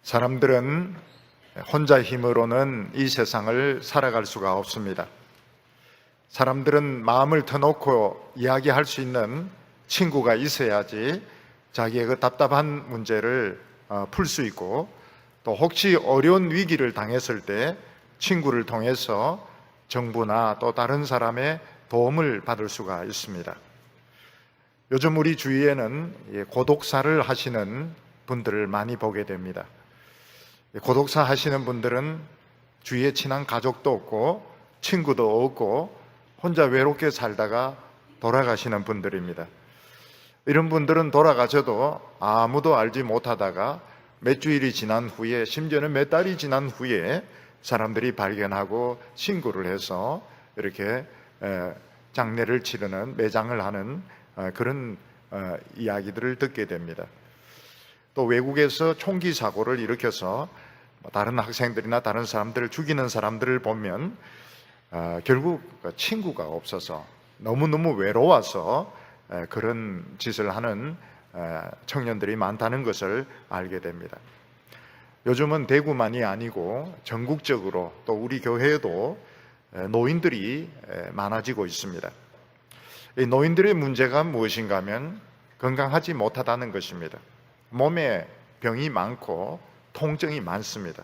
사람들은 혼자 힘으로는 이 세상을 살아갈 수가 없습니다. 사람들은 마음을 터놓고 이야기할 수 있는 친구가 있어야지 자기의 그 답답한 문제를 풀 수 있고, 또 혹시 어려운 위기를 당했을 때 친구를 통해서 정부나 또 다른 사람의 도움을 받을 수가 있습니다. 요즘 우리 주위에는 고독사를 하시는 분들을 많이 보게 됩니다. 고독사 하시는 분들은 주위에 친한 가족도 없고 친구도 없고 혼자 외롭게 살다가 돌아가시는 분들입니다. 이런 분들은 돌아가셔도 아무도 알지 못하다가 몇 주일이 지난 후에, 심지어는 몇 달이 지난 후에 사람들이 발견하고 신고를 해서 이렇게 장례를 치르는, 매장을 하는 그런 이야기들을 듣게 됩니다. 또 외국에서 총기 사고를 일으켜서 다른 학생들이나 다른 사람들을 죽이는 사람들을 보면 결국 친구가 없어서 너무너무 외로워서 그런 짓을 하는 청년들이 많다는 것을 알게 됩니다. 요즘은 대구만이 아니고 전국적으로 또 우리 교회에도 노인들이 많아지고 있습니다. 이 노인들의 문제가 무엇인가 하면 건강하지 못하다는 것입니다. 몸에 병이 많고 통증이 많습니다.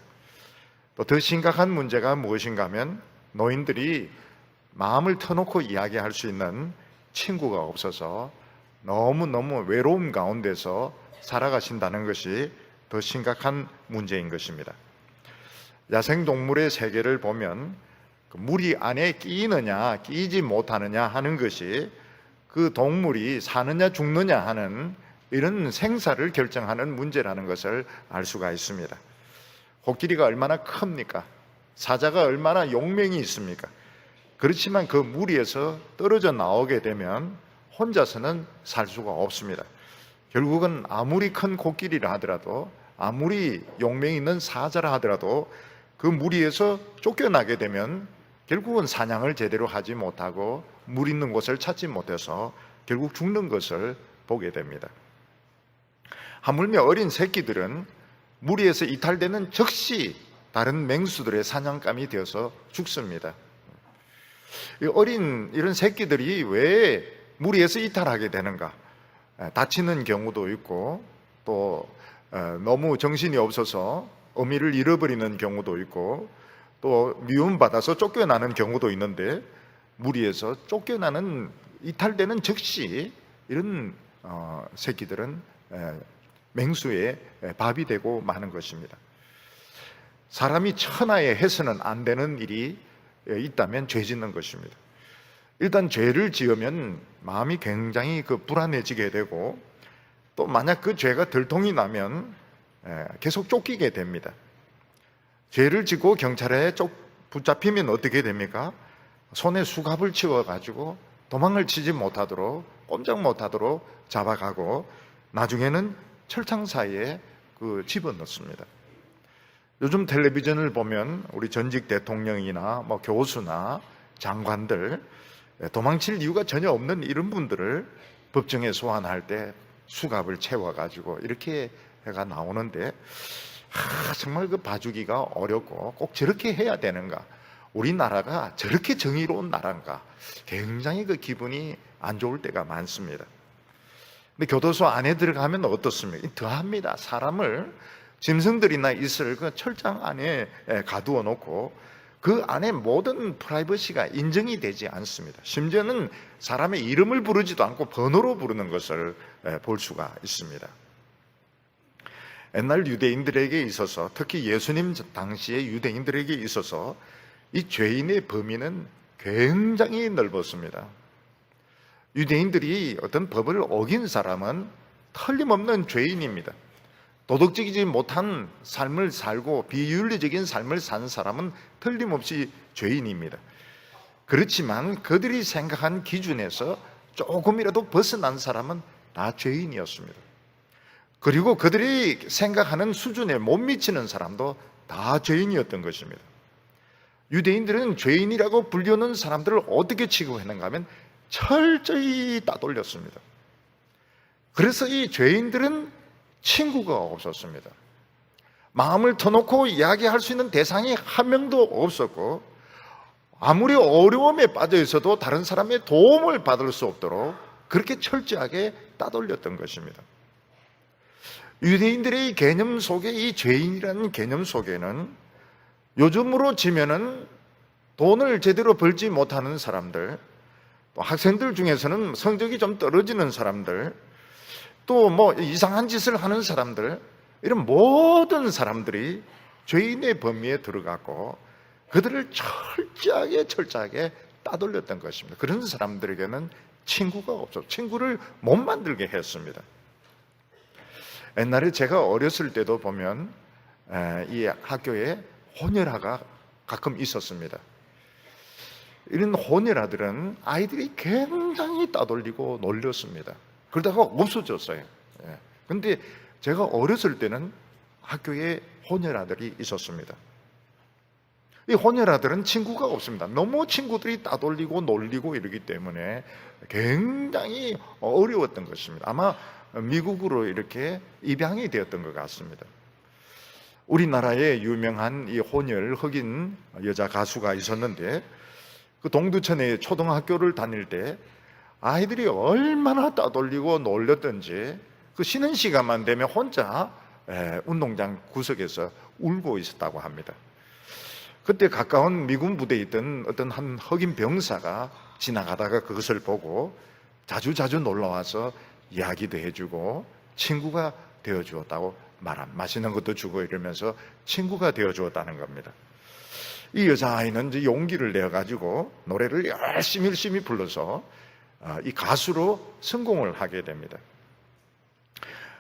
또 더 심각한 문제가 무엇인가 하면 노인들이 마음을 터놓고 이야기할 수 있는 친구가 없어서 너무너무 외로움 가운데서 살아가신다는 것이 더 심각한 문제인 것입니다. 야생동물의 세계를 보면 무리 안에 끼느냐 끼지 못하느냐 하는 것이 그 동물이 사느냐 죽느냐 하는 이런 생사를 결정하는 문제라는 것을 알 수가 있습니다. 코끼리가 얼마나 큽니까? 사자가 얼마나 용맹이 있습니까? 그렇지만 그 무리에서 떨어져 나오게 되면 혼자서는 살 수가 없습니다. 결국은 아무리 큰 코끼리라 하더라도, 아무리 용맹이 있는 사자라 하더라도 그 무리에서 쫓겨나게 되면 결국은 사냥을 제대로 하지 못하고 물 있는 곳을 찾지 못해서 결국 죽는 것을 보게 됩니다. 하물며 어린 새끼들은 무리에서 이탈되는 즉시 다른 맹수들의 사냥감이 되어서 죽습니다. 어린 이런 새끼들이 왜 무리에서 이탈하게 되는가? 다치는 경우도 있고 또 너무 정신이 없어서 어미를 잃어버리는 경우도 있고 또 미움받아서 쫓겨나는 경우도 있는데, 무리에서 쫓겨나는, 이탈되는 즉시 이런 새끼들은 맹수의 밥이 되고 마는 것입니다. 사람이 천하에 해서는 안 되는 일이 있다면 죄 짓는 것입니다. 일단 죄를 지으면 마음이 굉장히 불안해지게 되고, 또 만약 그 죄가 들통이 나면 계속 쫓기게 됩니다. 죄를 짓고 경찰에 붙잡히면 어떻게 됩니까? 손에 수갑을 치워가지고 도망을 치지 못하도록, 꼼짝 못하도록 잡아가고 나중에는 철창 사이에 집어넣습니다. 요즘 텔레비전을 보면 우리 전직 대통령이나 교수나 장관들, 도망칠 이유가 전혀 없는 이런 분들을 법정에 소환할 때 수갑을 채워가지고 이렇게 해가 나오는데, 정말 봐주기가 어렵고 꼭 저렇게 해야 되는가? 우리나라가 저렇게 정의로운 나라인가? 굉장히 기분이 안 좋을 때가 많습니다. 근데 교도소 안에 들어가면 어떻습니까? 더합니다. 사람을, 짐승들이나 있을 철장 안에 가두어 놓고 그 안에 모든 프라이버시가 인정이 되지 않습니다. 심지어는 사람의 이름을 부르지도 않고 번호로 부르는 것을 볼 수가 있습니다. 옛날 유대인들에게 있어서, 특히 예수님 당시의 유대인들에게 있어서 이 죄인의 범위는 굉장히 넓었습니다. 유대인들이 어떤 법을 어긴 사람은 틀림없는 죄인입니다. 도덕적이지 못한 삶을 살고 비윤리적인 삶을 사는 사람은 틀림없이 죄인입니다. 그렇지만 그들이 생각한 기준에서 조금이라도 벗어난 사람은 다 죄인이었습니다. 그리고 그들이 생각하는 수준에 못 미치는 사람도 다 죄인이었던 것입니다. 유대인들은 죄인이라고 불리우는 사람들을 어떻게 취급했는가 하면 철저히 따돌렸습니다. 그래서 이 죄인들은 친구가 없었습니다. 마음을 터놓고 이야기할 수 있는 대상이 한 명도 없었고, 아무리 어려움에 빠져 있어도 다른 사람의 도움을 받을 수 없도록 그렇게 철저하게 따돌렸던 것입니다. 유대인들의 개념 속에 이 죄인이라는 개념 속에는 요즘으로 치면은 돈을 제대로 벌지 못하는 사람들, 또 학생들 중에서는 성적이 좀 떨어지는 사람들, 또 뭐 이상한 짓을 하는 사람들, 이런 모든 사람들이 죄인의 범위에 들어갔고 그들을 철저하게 따돌렸던 것입니다. 그런 사람들에게는 친구가 없어, 친구를 못 만들게 했습니다. 옛날에 제가 어렸을 때도 보면 이 학교에 혼혈아가 가끔 있었습니다. 이런 혼혈아들은 아이들이 굉장히 따돌리고 놀렸습니다. 그러다가 없어졌어요. 그런데 제가 어렸을 때는 학교에 혼혈아들이 있었습니다. 이 혼혈아들은 친구가 없습니다. 너무 친구들이 따돌리고 놀리고 이러기 때문에 굉장히 어려웠던 것입니다. 아마 미국으로 이렇게 입양이 되었던 것 같습니다. 우리나라에 유명한 이 혼혈 흑인 여자 가수가 있었는데, 그 동두천에 초등학교를 다닐 때 아이들이 얼마나 따돌리고 놀렸던지 그 쉬는 시간만 되면 혼자 운동장 구석에서 울고 있었다고 합니다. 그때 가까운 미군 부대에 있던 어떤 한 흑인 병사가 지나가다가 그것을 보고 자주 놀러와서 이야기도 해주고 친구가 되어주었다고 맛있는 것도 주고 이러면서 친구가 되어주었다는 겁니다. 이 여자아이는 이제 용기를 내어가지고 노래를 열심히 불러서 이 가수로 성공을 하게 됩니다.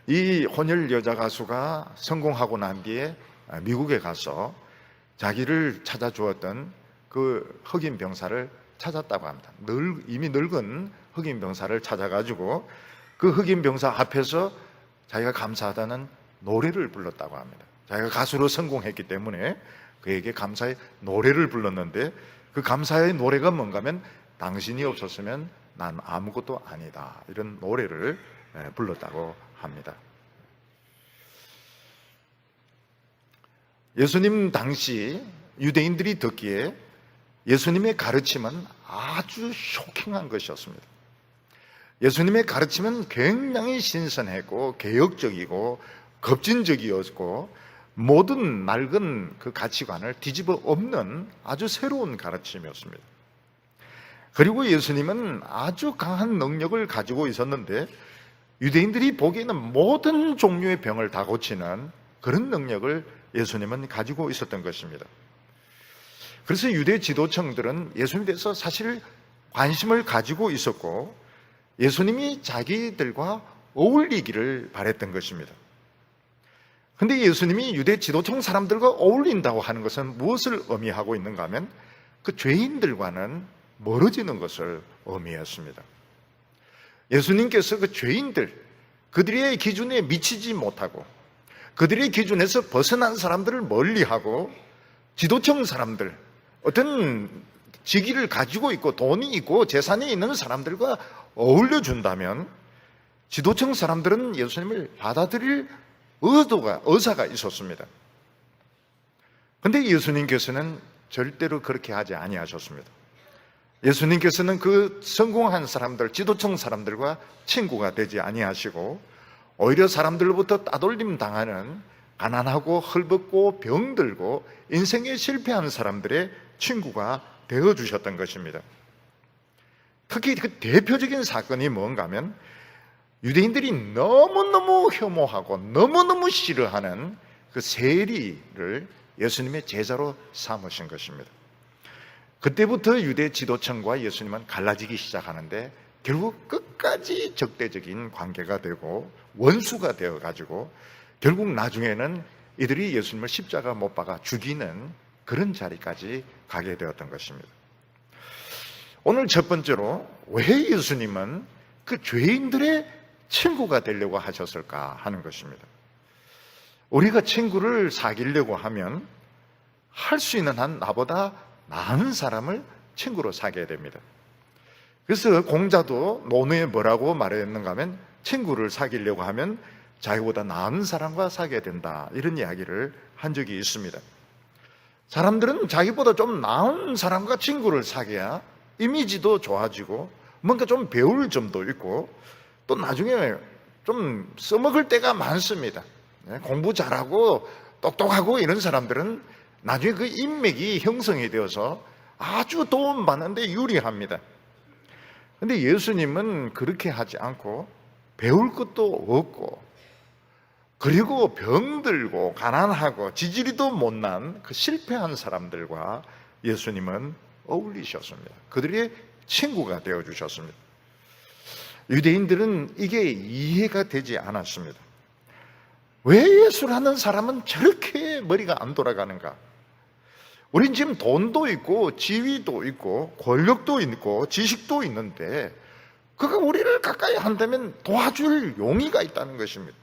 이 혼혈 여자 가수가 성공하고 난 뒤에 미국에 가서 자기를 찾아주었던 그 흑인 병사를 찾았다고 합니다. 이미 늙은 흑인 병사를 찾아가지고 그 흑인 병사 앞에서 자기가 감사하다는 노래를 불렀다고 합니다. 자기가 가수로 성공했기 때문에 그에게 감사의 노래를 불렀는데, 그 감사의 노래가 뭔가 하면 당신이 없었으면 난 아무것도 아니다, 이런 노래를 불렀다고 합니다. 예수님 당시 유대인들이 듣기에 예수님의 가르침은 아주 쇼킹한 것이었습니다. 예수님의 가르침은 굉장히 신선했고 개혁적이고 급진적이었고 모든 낡은 그 가치관을 뒤집어 엎는 아주 새로운 가르침이었습니다. 그리고 예수님은 아주 강한 능력을 가지고 있었는데 유대인들이 보기에는 모든 종류의 병을 다 고치는 그런 능력을 예수님은 가지고 있었던 것입니다. 그래서 유대 지도층들은 예수님에 대해서 사실 관심을 가지고 있었고 예수님이 자기들과 어울리기를 바랬던 것입니다. 그런데 예수님이 유대 지도층 사람들과 어울린다고 하는 것은 무엇을 의미하고 있는가 하면 그 죄인들과는 멀어지는 것을 의미했습니다. 예수님께서 그 죄인들, 그들의 기준에 미치지 못하고 그들의 기준에서 벗어난 사람들을 멀리하고 지도층 사람들, 어떤 직위를 가지고 있고 돈이 있고 재산이 있는 사람들과 어울려준다면 지도층 사람들은 예수님을 받아들일 의사가 있었습니다. 그런데 예수님께서는 절대로 그렇게 하지 아니하셨습니다. 예수님께서는 그 성공한 사람들, 지도층 사람들과 친구가 되지 아니하시고 오히려 사람들로부터 따돌림 당하는 가난하고 헐벗고 병들고 인생에 실패한 사람들의 친구가 되어주셨던 것입니다. 특히 그 대표적인 사건이 뭔가 하면 유대인들이 너무너무 혐오하고 너무너무 싫어하는 그 세리를 예수님의 제자로 삼으신 것입니다. 그때부터 유대 지도층과 예수님은 갈라지기 시작하는데 결국 끝까지 적대적인 관계가 되고 원수가 되어가지고 결국 나중에는 이들이 예수님을 십자가 못 박아 죽이는 그런 자리까지 가게 되었던 것입니다. 오늘 첫 번째로 왜 예수님은 그 죄인들의 친구가 되려고 하셨을까 하는 것입니다. 우리가 친구를 사귀려고 하면 할 수 있는 한 나보다 나은 사람을 친구로 사귀어야 됩니다. 그래서 공자도 논어에 뭐라고 말했는가 하면 친구를 사귀려고 하면 자기보다 나은 사람과 사귀어야 된다, 이런 이야기를 한 적이 있습니다. 사람들은 자기보다 좀 나은 사람과 친구를 사귀어야 이미지도 좋아지고 뭔가 좀 배울 점도 있고 또 나중에 좀 써먹을 때가 많습니다. 공부 잘하고 똑똑하고 이런 사람들은 나중에 그 인맥이 형성이 되어서 아주 도움받는데 유리합니다. 근데 예수님은 그렇게 하지 않고 배울 것도 없고, 그리고 병들고 가난하고 지지리도 못난 그 실패한 사람들과 예수님은 어울리셨습니다. 그들의 친구가 되어주셨습니다. 유대인들은 이게 이해가 되지 않았습니다. 왜 예수라는 사람은 저렇게 머리가 안 돌아가는가? 우린 지금 돈도 있고 지위도 있고 권력도 있고 지식도 있는데 그가 우리를 가까이 한다면 도와줄 용의가 있다는 것입니다.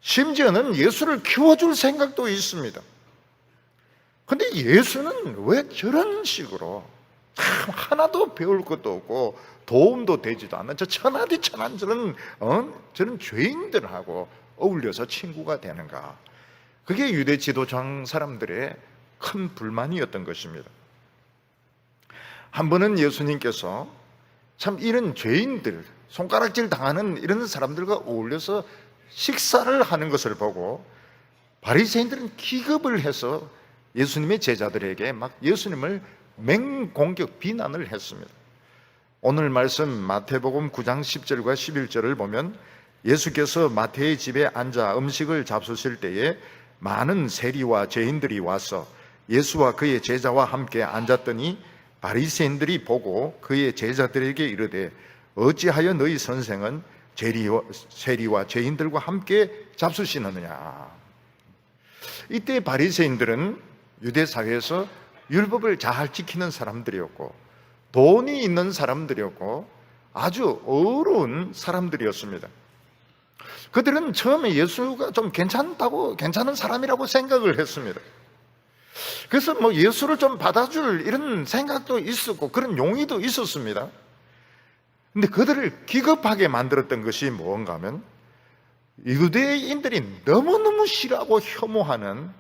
심지어는 예수를 키워줄 생각도 있습니다. 그런데 예수는 왜 저런 식으로 참 하나도 배울 것도 없고 도움도 되지도 않는 저 천하디천한 저런 죄인들하고 어울려서 친구가 되는가? 그게 유대 지도장 사람들의 큰 불만이었던 것입니다. 한 번은 예수님께서 참 이런 죄인들, 손가락질 당하는 이런 사람들과 어울려서 식사를 하는 것을 보고 바리새인들은 기겁을 해서 예수님의 제자들에게 막 예수님을 맹공격 비난을 했습니다. 오늘 말씀 마태복음 9장 10절과 11절을 보면 예수께서 마태의 집에 앉아 음식을 잡수실 때에 많은 세리와 죄인들이 와서 예수와 그의 제자와 함께 앉았더니 바리새인들이 보고 그의 제자들에게 이르되 어찌하여 너희 선생은 세리와 죄인들과 함께 잡수시느냐. 이때 바리새인들은 유대 사회에서 율법을 잘 지키는 사람들이었고 돈이 있는 사람들이었고 아주 어려운 사람들이었습니다. 그들은 처음에 예수가 좀 괜찮은 사람이라고 생각을 했습니다. 그래서 예수를 좀 받아줄 이런 생각도 있었고 그런 용의도 있었습니다. 근데 그들을 기겁하게 만들었던 것이 뭔가 하면 유대인들이 너무너무 싫어하고 혐오하는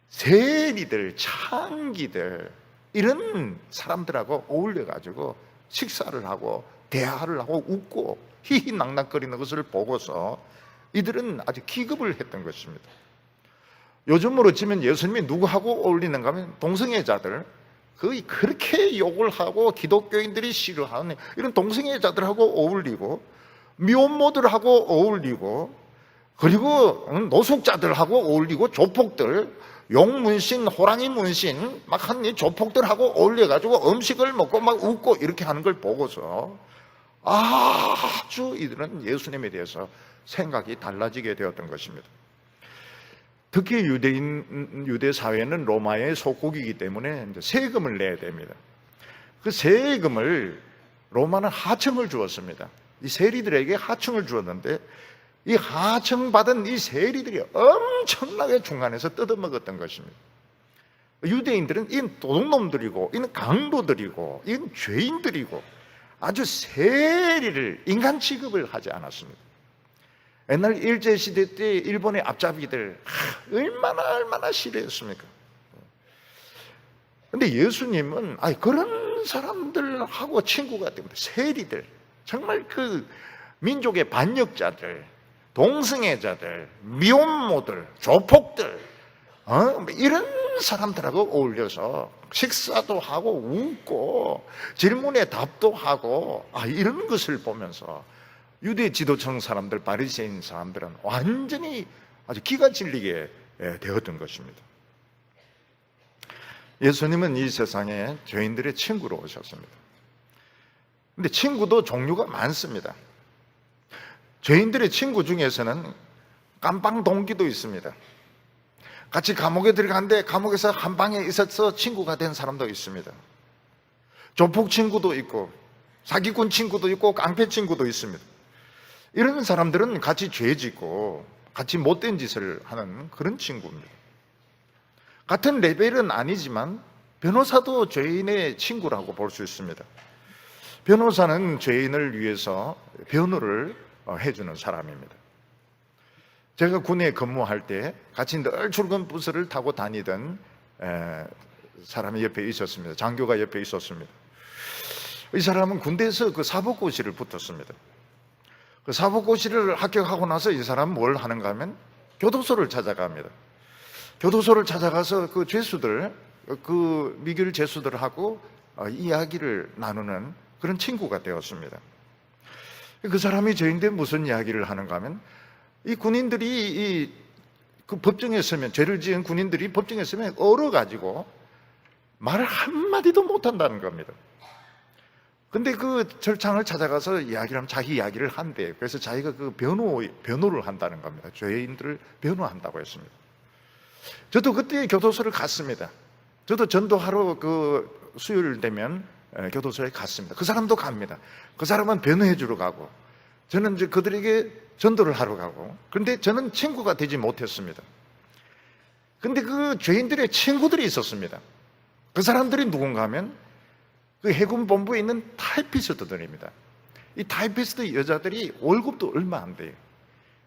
세리들, 창기들 이런 사람들하고 어울려가지고 식사를 하고 대화를 하고 웃고 희희낙낙거리는 것을 보고서 이들은 아주 기겁을 했던 것입니다. 요즘으로 치면 예수님이 누구하고 어울리는가 하면 동성애자들, 거의 그렇게 욕을 하고 기독교인들이 싫어하는 이런 동성애자들하고 어울리고 미혼모들하고 어울리고 그리고 노숙자들하고 어울리고 조폭들, 용문신, 호랑이 문신 막 한 조폭들하고 어울려가지고 음식을 먹고 막 웃고 이렇게 하는 걸 보고서 아주 이들은 예수님에 대해서 생각이 달라지게 되었던 것입니다. 특히 유대 사회는 로마의 속국이기 때문에 세금을 내야 됩니다. 그 세금을 로마는 하청을 주었습니다. 이 세리들에게 하청을 주었는데 이 하청 받은 이 세리들이 엄청나게 중간에서 뜯어먹었던 것입니다. 유대인들은 이 도둑놈들이고 이 강도들이고 이 죄인들이고 아주 세리를 인간 취급을 하지 않았습니다. 옛날 일제시대 때 일본의 앞잡이들 얼마나 싫어했습니까? 그런데 예수님은 그런 사람들하고 친구가 됩니다. 세리들, 정말 그 민족의 반역자들, 동성애자들, 미혼모들, 조폭들 이런 사람들하고 어울려서 식사도 하고 웃고 질문에 답도 하고 이런 것을 보면서 유대 지도층 사람들, 바리새인 사람들은 완전히 아주 기가 질리게 되었던 것입니다. 예수님은 이 세상에 죄인들의 친구로 오셨습니다. 그런데 친구도 종류가 많습니다. 죄인들의 친구 중에서는 깜빵 동기도 있습니다. 같이 감옥에 들어갔는데 감옥에서 한 방에 있어서 친구가 된 사람도 있습니다. 조폭 친구도 있고 사기꾼 친구도 있고 깡패 친구도 있습니다. 이런 사람들은 같이 죄 짓고 같이 못된 짓을 하는 그런 친구입니다. 같은 레벨은 아니지만 변호사도 죄인의 친구라고 볼 수 있습니다. 변호사는 죄인을 위해서 변호를 해주는 사람입니다. 제가 군에 근무할 때 같이 늘 출근 버스를 타고 다니던 사람이 옆에 있었습니다. 장교가 옆에 있었습니다. 이 사람은 군대에서 그 사법고시를 붙었습니다. 그 사법고시를 합격하고 나서 이 사람은 뭘 하는가 하면 교도소를 찾아갑니다. 교도소를 찾아가서 그 죄수들, 그 미결 죄수들하고 이야기를 나누는 그런 친구가 되었습니다. 그 사람이 저희한테 무슨 이야기를 하는가 하면 이 군인들이 그 법정에 서면, 죄를 지은 군인들이 법정에 서면 얼어가지고 말을 한마디도 못한다는 겁니다. 근데 그 절창을 찾아가서 이야기를 하면 자기 이야기를 한대요. 그래서 자기가 그 변호를 한다는 겁니다. 죄인들을 변호한다고 했습니다. 저도 그때 교도소를 갔습니다. 저도 전도하러 그 수요일 되면 교도소에 갔습니다. 그 사람도 갑니다. 그 사람은 변호해 주러 가고, 저는 이제 그들에게 전도를 하러 가고, 그런데 저는 친구가 되지 못했습니다. 근데 그 죄인들의 친구들이 있었습니다. 그 사람들이 누군가 하면 그 해군 본부에 있는 타이피스트들입니다. 이 타이피스트 여자들이 월급도 얼마 안 돼요.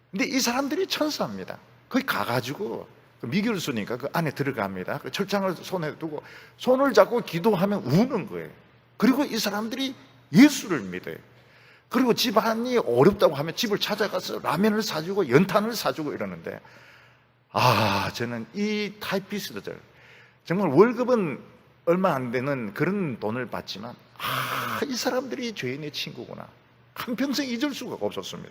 근데 이 사람들이 천사입니다. 거기 가가지고 미결수니까 그 안에 들어갑니다. 그 철장을 손에 두고 손을 잡고 기도하면 우는 거예요. 그리고 이 사람들이 예수를 믿어요. 그리고 집안이 어렵다고 하면 집을 찾아가서 라면을 사주고 연탄을 사주고 이러는데, 저는 이 타이피스트들, 정말 월급은 얼마 안 되는 그런 돈을 받지만 이 사람들이 죄인의 친구구나, 한평생 잊을 수가 없었습니다.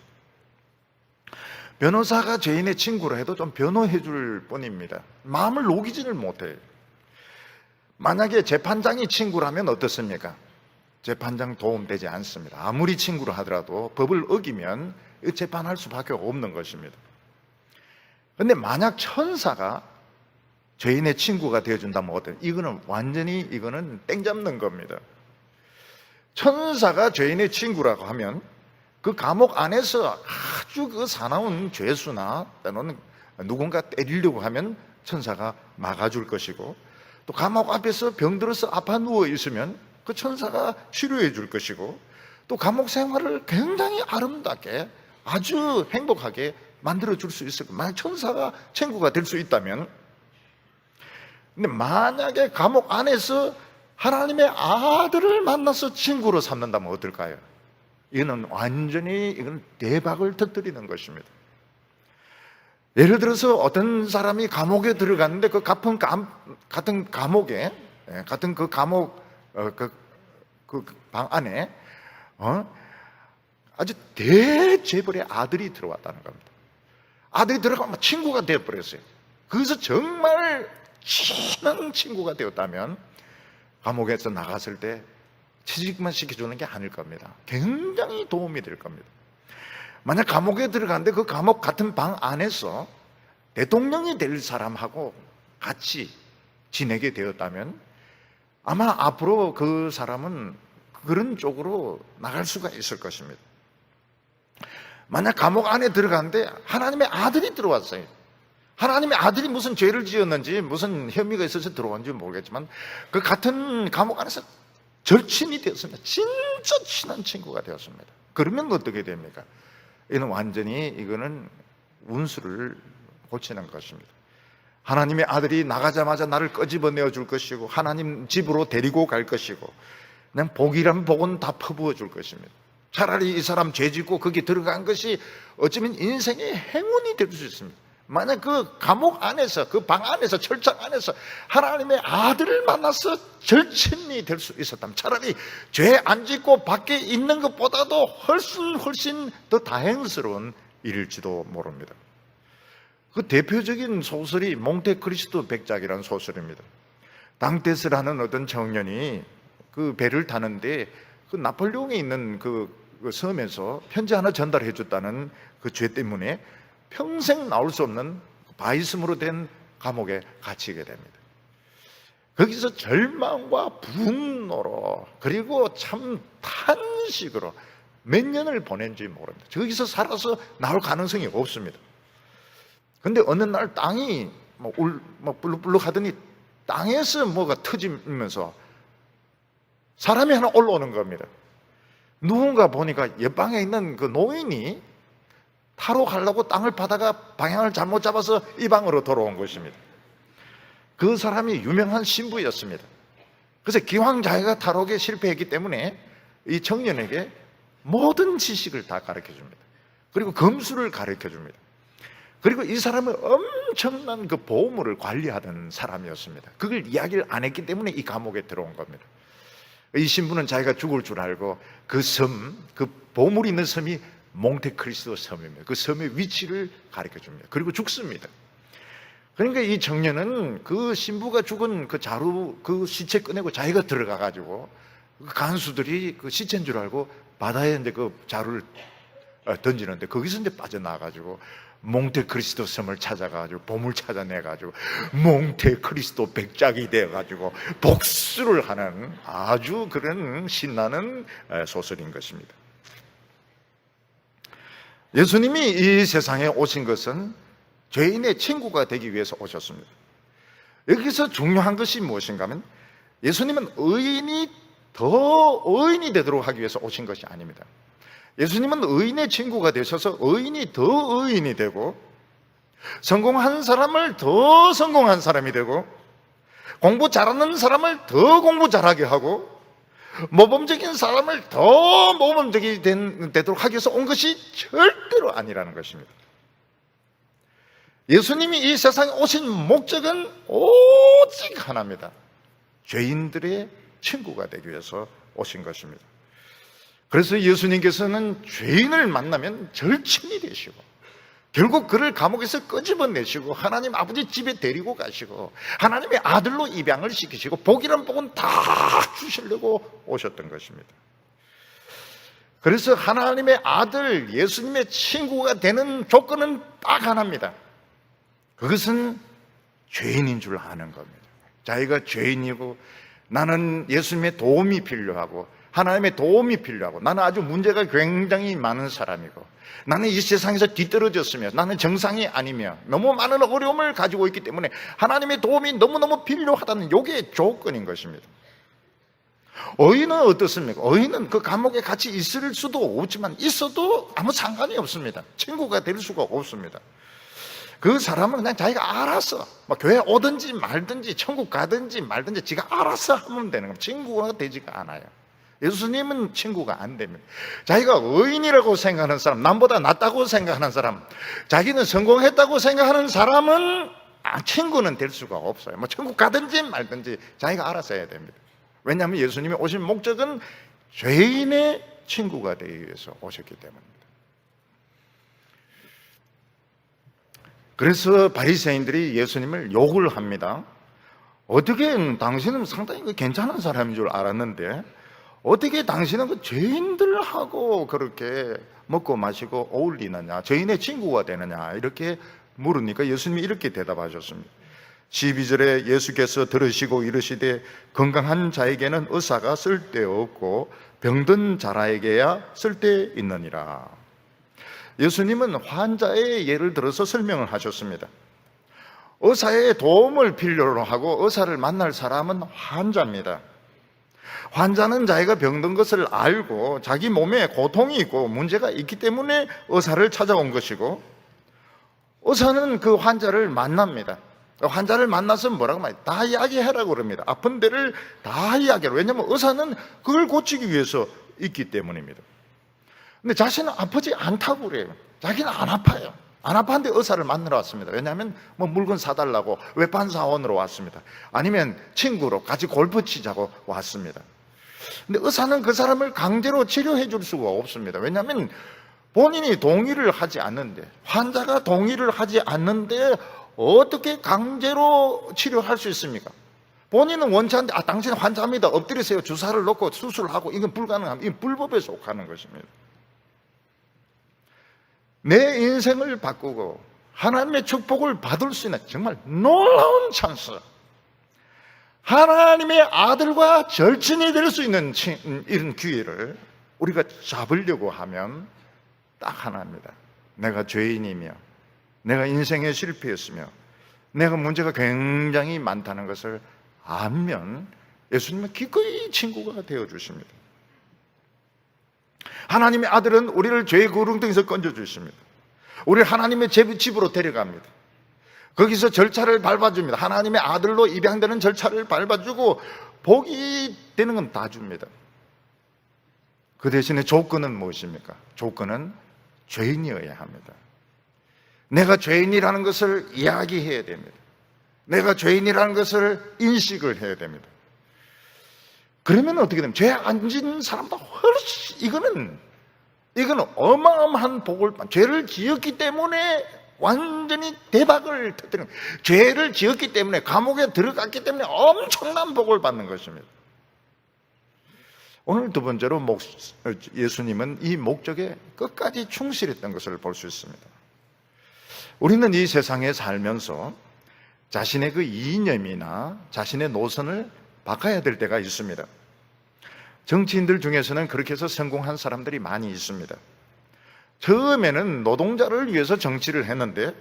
변호사가 죄인의 친구라 해도 좀 변호해 줄 뿐입니다. 마음을 녹이지를 못해요. 만약에 재판장이 친구라면 어떻습니까? 재판장 도움되지 않습니다. 아무리 친구로 하더라도 법을 어기면 재판할 수밖에 없는 것입니다. 그런데 만약 천사가 죄인의 친구가 되어준다면 어때요? 이거는 완전히 땡 잡는 겁니다. 천사가 죄인의 친구라고 하면 그 감옥 안에서 아주 그 사나운 죄수나 또는 누군가 때리려고 하면 천사가 막아줄 것이고, 또 감옥 앞에서 병들어서 아파 누워 있으면 그 천사가 치료해 줄 것이고, 또 감옥 생활을 굉장히 아름답게 아주 행복하게 만들어 줄 수 있을 거예요. 만약 천사가 친구가 될 수 있다면. 근데 만약에 감옥 안에서 하나님의 아들을 만나서 친구로 삼는다면 어떨까요? 이건 완전히 대박을 터뜨리는 것입니다. 예를 들어서 어떤 사람이 감옥에 들어갔는데 그 같은 감옥에, 같은 그 감옥 그 방 안에 아주 대재벌의 아들이 들어왔다는 겁니다. 아들이 들어가면 친구가 되어버렸어요. 그래서 정말 친한 친구가 되었다면 감옥에서 나갔을 때 취직만 시켜주는 게 아닐 겁니다. 굉장히 도움이 될 겁니다. 만약 감옥에 들어갔는데 그 감옥 같은 방 안에서 대통령이 될 사람하고 같이 지내게 되었다면 아마 앞으로 그 사람은 그런 쪽으로 나갈 수가 있을 것입니다. 만약 감옥 안에 들어갔는데 하나님의 아들이 들어왔어요. 하나님의 아들이 무슨 죄를 지었는지 무슨 혐의가 있어서 들어온지 모르겠지만 그 같은 감옥 안에서 절친이 되었습니다. 진짜 친한 친구가 되었습니다. 그러면 어떻게 됩니까? 이거는 운수를 고치는 것입니다. 하나님의 아들이 나가자마자 나를 끄집어내어 줄 것이고, 하나님 집으로 데리고 갈 것이고, 그냥 복이란 복은 다 퍼부어 줄 것입니다. 차라리 이 사람 죄 짓고 거기 들어간 것이 어쩌면 인생의 행운이 될 수 있습니다. 만약 그 감옥 안에서, 그 방 안에서, 철장 안에서 하나님의 아들을 만나서 절친이 될 수 있었다면 차라리 죄 안 짓고 밖에 있는 것보다도 훨씬 더 다행스러운 일일지도 모릅니다. 그 대표적인 소설이 몽테크리스토 백작이라는 소설입니다. 당테스라는 어떤 청년이 그 배를 타는데 그 나폴레옹이 있는 그 섬에서 편지 하나 전달해 줬다는 그 죄 때문에 평생 나올 수 없는 바이섬으로 된 감옥에 갇히게 됩니다. 거기서 절망과 분노로, 그리고 참 탄식으로 몇 년을 보낸지 모릅니다. 거기서 살아서 나올 가능성이 없습니다. 근데 어느 날 땅이 불룩불룩 하더니 땅에서 뭐가 터지면서 사람이 하나 올라오는 겁니다. 누군가 보니까 옆방에 있는 그 노인이 타로 가려고 땅을 파다가 방향을 잘못 잡아서 이 방으로 돌아온 것입니다. 그 사람이 유명한 신부였습니다. 그래서 기왕 자기가 타로에 실패했기 때문에 이 청년에게 모든 지식을 다 가르쳐 줍니다. 그리고 검수를 가르쳐 줍니다. 그리고 이 사람은 엄청난 그 보물을 관리하던 사람이었습니다. 그걸 이야기를 안 했기 때문에 이 감옥에 들어온 겁니다. 이 신부는 자기가 죽을 줄 알고 그 섬, 그 보물이 있는 섬이 몽테크리스토 섬입니다. 그 섬의 위치를 가르쳐 줍니다. 그리고 죽습니다. 그러니까 이 청년은 그 신부가 죽은 그 자루, 그 시체 꺼내고 자기가 들어가가지고 간수들이 그 시체인 줄 알고 바다에 이제 그 자루를 던지는데 거기서 이제 빠져나가가지고 몽테크리스토 섬을 찾아가지고 보물 찾아내가지고 몽테크리스토 백작이 되어가지고 복수를 하는 아주 그런 신나는 소설인 것입니다. 예수님이 이 세상에 오신 것은 죄인의 친구가 되기 위해서 오셨습니다. 여기서 중요한 것이 무엇인가 하면 예수님은 의인이 더 의인이 되도록 하기 위해서 오신 것이 아닙니다. 예수님은 의인의 친구가 되셔서 의인이 더 의인이 되고 성공한 사람을 더 성공한 사람이 되고 공부 잘하는 사람을 더 공부 잘하게 하고 모범적인 사람을 더 모범적이 되도록 하기 위해서 온 것이 절대로 아니라는 것입니다. 예수님이 이 세상에 오신 목적은 오직 하나입니다. 죄인들의 친구가 되기 위해서 오신 것입니다. 그래서 예수님께서는 죄인을 만나면 절친이 되시고 결국 그를 감옥에서 끄집어내시고 하나님 아버지 집에 데리고 가시고 하나님의 아들로 입양을 시키시고 복이란 복은 다 주시려고 오셨던 것입니다. 그래서 하나님의 아들 예수님의 친구가 되는 조건은 딱 하나입니다. 그것은 죄인인 줄 아는 겁니다. 자기가 죄인이고 나는 예수님의 도움이 필요하고 하나님의 도움이 필요하고 나는 아주 문제가 굉장히 많은 사람이고 나는 이 세상에서 뒤떨어졌으며 나는 정상이 아니며 너무 많은 어려움을 가지고 있기 때문에 하나님의 도움이 너무너무 필요하다는 이게 조건인 것입니다. 의인은 어떻습니까? 의인은 그 감옥에 같이 있을 수도 없지만 있어도 아무 상관이 없습니다. 친구가 될 수가 없습니다. 그 사람은 그냥 자기가 알아서 뭐 교회 오든지 말든지 천국 가든지 말든지 지가 알아서 하면 되는 겁니다. 친구가 되지가 않아요. 예수님은 친구가 안 됩니다. 자기가 의인이라고 생각하는 사람, 남보다 낫다고 생각하는 사람, 자기는 성공했다고 생각하는 사람은 친구는 될 수가 없어요. 뭐 천국 가든지 말든지 자기가 알아서 해야 됩니다. 왜냐하면 예수님이 오신 목적은 죄인의 친구가 되기 위해서 오셨기 때문입니다. 그래서 바리새인들이 예수님을 욕을 합니다. 어떻게 당신은 상당히 괜찮은 사람인 줄 알았는데 어떻게 당신은 그 죄인들하고 그렇게 먹고 마시고 어울리느냐, 죄인의 친구가 되느냐 이렇게 물으니까 예수님이 이렇게 대답하셨습니다. 12절에 예수께서 들으시고 이르시되 건강한 자에게는 의사가 쓸데없고 병든 자라에게야 쓸데있느니라. 예수님은 환자의 예를 들어서 설명을 하셨습니다. 의사의 도움을 필요로 하고 의사를 만날 사람은 환자입니다. 환자는 자기가 병든 것을 알고 자기 몸에 고통이 있고 문제가 있기 때문에 의사를 찾아온 것이고 의사는 그 환자를 만납니다. 환자를 만나서 뭐라고 말해요? 다 이야기하라고 그럽니다. 아픈 데를 다 이야기하라고. 왜냐하면 의사는 그걸 고치기 위해서 있기 때문입니다. 근데 자신은 아프지 않다고 그래요. 자기는 안 아파요. 안 아파한데 의사를 만나러 왔습니다. 왜냐하면 뭐 물건 사달라고 외판사원으로 왔습니다. 아니면 친구로 같이 골프 치자고 왔습니다. 근데 의사는 그 사람을 강제로 치료해 줄 수가 없습니다. 왜냐하면 본인이 동의를 하지 않는데, 환자가 동의를 하지 않는데 어떻게 강제로 치료할 수 있습니까? 본인은 원치 않는데 당신 환자입니다, 엎드리세요, 주사를 놓고 수술하고, 이건 불가능합니다. 이건 불법에 속하는 것입니다. 내 인생을 바꾸고 하나님의 축복을 받을 수 있는 정말 놀라운 찬스, 하나님의 아들과 절친이 될 수 있는 이런 기회를 우리가 잡으려고 하면 딱 하나입니다. 내가 죄인이며 내가 인생에 실패했으며 내가 문제가 굉장히 많다는 것을 알면 예수님은 기꺼이 친구가 되어주십니다. 하나님의 아들은 우리를 죄의 구렁텅이에서 건져주십니다. 우리를 하나님의 집으로 데려갑니다. 거기서 절차를 밟아줍니다. 하나님의 아들로 입양되는 절차를 밟아주고 복이 되는 건 다 줍니다. 그 대신에 조건은 무엇입니까? 조건은 죄인이어야 합니다. 내가 죄인이라는 것을 이야기해야 됩니다. 내가 죄인이라는 것을 인식을 해야 됩니다. 그러면 어떻게 됩니까? 죄 안 짓는 사람보다 훨씬 이거는 어마어마한 복을 죄를 지었기 때문에 완전히 대박을 터뜨리는, 죄를 지었기 때문에 감옥에 들어갔기 때문에 엄청난 복을 받는 것입니다. 오늘 두 번째로 예수님은 이 목적에 끝까지 충실했던 것을 볼 수 있습니다. 우리는 이 세상에 살면서 자신의 그 이념이나 자신의 노선을 바꿔야 될 때가 있습니다. 정치인들 중에서는 그렇게 해서 성공한 사람들이 많이 있습니다. 처음에는 노동자를 위해서 정치를 했는데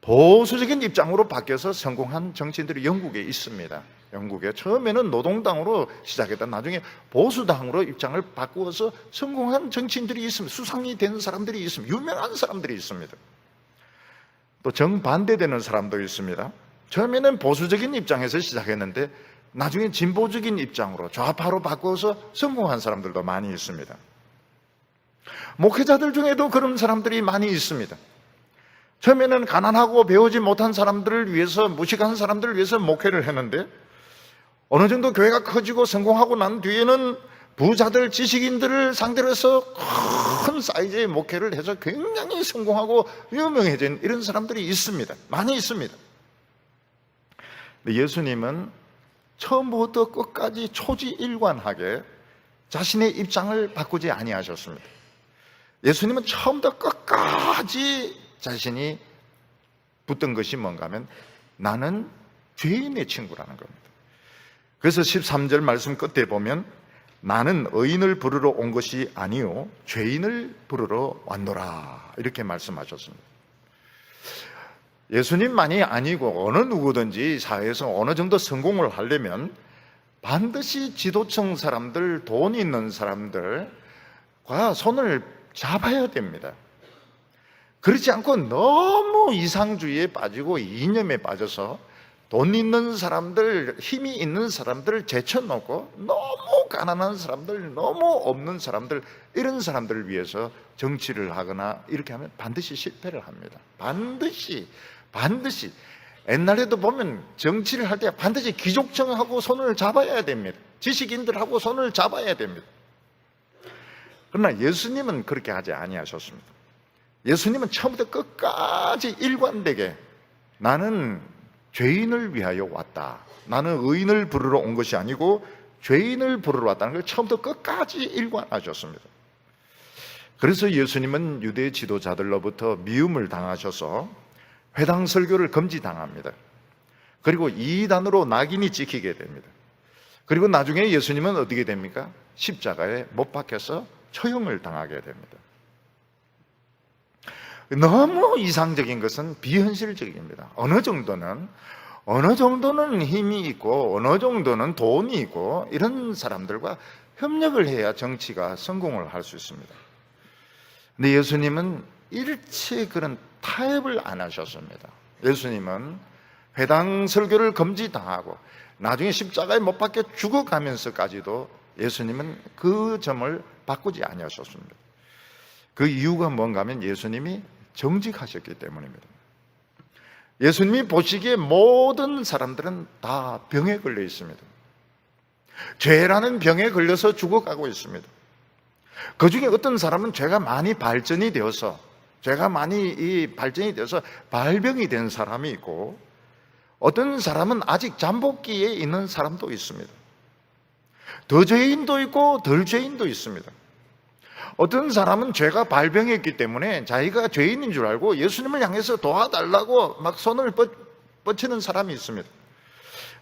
보수적인 입장으로 바뀌어서 성공한 정치인들이 영국에 있습니다. 영국에 처음에는 노동당으로 시작했다 나중에 보수당으로 입장을 바꾸어서 성공한 정치인들이 있습니다. 수상이 된 사람들이 있습니다. 유명한 사람들이 있습니다. 또 정반대되는 사람도 있습니다. 처음에는 보수적인 입장에서 시작했는데 나중에 진보적인 입장으로 좌파로 바꾸어서 성공한 사람들도 많이 있습니다. 목회자들 중에도 그런 사람들이 많이 있습니다. 처음에는 가난하고 배우지 못한 사람들을 위해서, 무식한 사람들을 위해서 목회를 했는데 어느 정도 교회가 커지고 성공하고 난 뒤에는 부자들, 지식인들을 상대로 해서 큰 사이즈의 목회를 해서 굉장히 성공하고 유명해진 이런 사람들이 있습니다. 많이 있습니다. 예수님은 처음부터 끝까지 초지일관하게 자신의 입장을 바꾸지 아니하셨습니다. 예수님은 처음부터 끝까지 자신이 붙던 것이 뭔가 하면 나는 죄인의 친구라는 겁니다. 그래서 13절 말씀 끝에 보면 나는 의인을 부르러 온 것이 아니요 죄인을 부르러 왔노라 이렇게 말씀하셨습니다. 예수님만이 아니고 어느 누구든지 사회에서 어느 정도 성공을 하려면 반드시 지도층 사람들, 돈 있는 사람들과 손을 잡아야 됩니다. 그렇지 않고 너무 이상주의에 빠지고 이념에 빠져서 돈 있는 사람들, 힘이 있는 사람들을 제쳐놓고 너무 가난한 사람들, 너무 없는 사람들, 이런 사람들을 위해서 정치를 하거나 이렇게 하면 반드시 실패를 합니다. 반드시. 옛날에도 보면 정치를 할 때 반드시 귀족층하고 손을 잡아야 됩니다. 지식인들하고 손을 잡아야 됩니다. 그러나 예수님은 그렇게 하지 아니하셨습니다. 예수님은 처음부터 끝까지 일관되게 나는 죄인을 위하여 왔다. 나는 의인을 부르러 온 것이 아니고 죄인을 부르러 왔다는 걸 처음부터 끝까지 일관하셨습니다. 그래서 예수님은 유대 지도자들로부터 미움을 당하셔서 회당 설교를 금지당합니다. 그리고 이단으로 낙인이 찍히게 됩니다. 그리고 나중에 예수님은 어떻게 됩니까? 십자가에 못 박혀서 처형을 당하게 됩니다. 너무 이상적인 것은 비현실적입니다. 어느 정도는 힘이 있고 어느 정도는 돈이 있고 이런 사람들과 협력을 해야 정치가 성공을 할 수 있습니다. 근데 예수님은 일체 그런 타협을 안 하셨습니다. 예수님은 회당 설교를 금지당하고 나중에 십자가에 못 박혀 죽어가면서까지도 예수님은 그 점을 바꾸지 아니하셨습니다. 그 이유가 뭔가 하면 예수님이 정직하셨기 때문입니다. 예수님이 보시기에 모든 사람들은 다 병에 걸려 있습니다. 죄라는 병에 걸려서 죽어가고 있습니다. 그 중에 어떤 사람은 죄가 많이 발전이 되어서 발병이 된 사람이 있고 어떤 사람은 아직 잠복기에 있는 사람도 있습니다. 더 죄인도 있고 덜 죄인도 있습니다. 어떤 사람은 죄가 발병했기 때문에 자기가 죄인인 줄 알고 예수님을 향해서 도와달라고 막 손을 뻗치는 사람이 있습니다.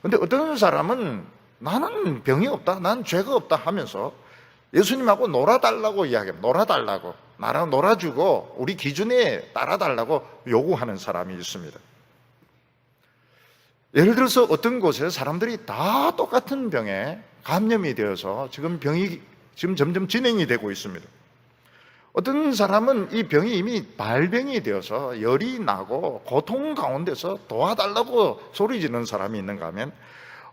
그런데 어떤 사람은 나는 병이 없다, 난 죄가 없다 하면서 예수님하고 놀아달라고 이야기합니다. 놀아달라고, 나랑 놀아주고 우리 기준에 따라달라고 요구하는 사람이 있습니다. 예를 들어서 어떤 곳에 사람들이 다 똑같은 병에 감염이 되어서 지금 병이 점점 진행이 되고 있습니다. 어떤 사람은 이 병이 이미 발병이 되어서 열이 나고 고통 가운데서 도와달라고 소리 지르는 사람이 있는가 하면,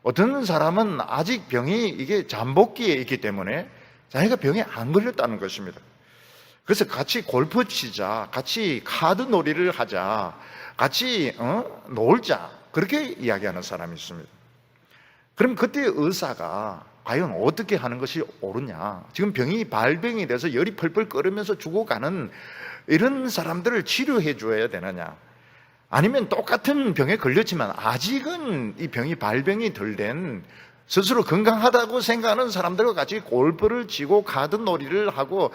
어떤 사람은 아직 병이 이게 잠복기에 있기 때문에 자기가 병에 안 걸렸다는 것입니다. 그래서 같이 골프 치자, 같이 카드 놀이를 하자, 같이 놀자, 그렇게 이야기하는 사람이 있습니다. 그럼 그때 의사가 과연 어떻게 하는 것이 옳으냐? 지금 병이 발병이 돼서 열이 펄펄 끓으면서 죽어가는 이런 사람들을 치료해 줘야 되느냐? 아니면 똑같은 병에 걸렸지만 아직은 이 병이 발병이 덜 된, 스스로 건강하다고 생각하는 사람들과 같이 골프를 치고 카드 놀이를 하고